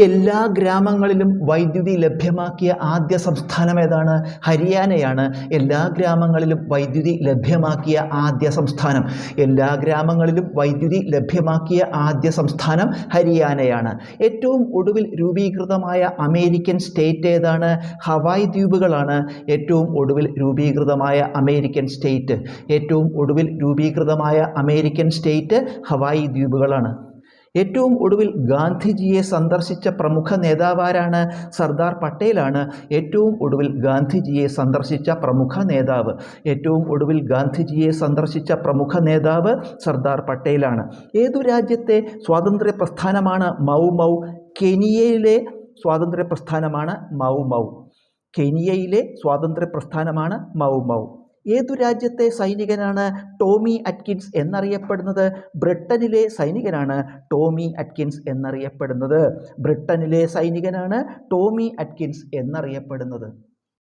എല്ലാ ഗ്രാമങ്ങളിലും വൈദ്യുതി ലഭ്യമാക്കിയ ആദ്യ സംസ്ഥാനം ഏതാണ്? ഹരിയാനയാണ് എല്ലാ ഗ്രാമങ്ങളിലും വൈദ്യുതി ലഭ്യമാക്കിയ ആദ്യ സംസ്ഥാനം. എല്ലാ ഗ്രാമങ്ങളിലും വൈദ്യുതി ലഭ്യമാക്കിയ ആദ്യ സംസ്ഥാനം ഹരിയാനയാണ്. ഏറ്റവും ഒടുവിൽ രൂപീകൃതമായ അമേരിക്കൻ സ്റ്റേറ്റ് ഏതാണ്? ഹവായ് ദ്വീപുകളാണ് ഏറ്റവും ഒടുവിൽ രൂപീകൃതമായ അമേരിക്കൻ സ്റ്റേറ്റ്. ഏറ്റവും ഒടുവിൽ രൂപീകൃതമായ അമേരിക്കൻ സ്റ്റേറ്റ് ഹവായ് ദ്വീപുകളാണ്. ഏറ്റവും ഒടുവിൽ ഗാന്ധിജിയെ സന്ദർശിച്ച പ്രമുഖ നേതാവാരാണ്? സർദാർ പട്ടേലാണ് ഏറ്റവും ഒടുവിൽ ഗാന്ധിജിയെ സന്ദർശിച്ച പ്രമുഖ നേതാവ്. ഏറ്റവും ഒടുവിൽ ഗാന്ധിജിയെ സന്ദർശിച്ച പ്രമുഖ നേതാവ് സർദാർ പട്ടേലാണ്. ഏതു രാജ്യത്തെ സ്വാതന്ത്ര്യ പ്രസ്ഥാനമാണ് മൗ മൗ? കെനിയയിലെ സ്വാതന്ത്ര്യ പ്രസ്ഥാനമാണ് മൗ മൗ. കെനിയയിലെ സ്വാതന്ത്ര്യ പ്രസ്ഥാനമാണ് മൗ മൗ. ഏതു രാജ്യത്തെ സൈനികനാണ് ടോമി അറ്റ്കിൻസ് എന്നറിയപ്പെടുന്നത്? ബ്രിട്ടനിലെ സൈനികനാണ് ടോമി അറ്റ്കിൻസ് എന്നറിയപ്പെടുന്നത്. ബ്രിട്ടനിലെ സൈനികനാണ് ടോമി അറ്റ്കിൻസ് എന്നറിയപ്പെടുന്നത്.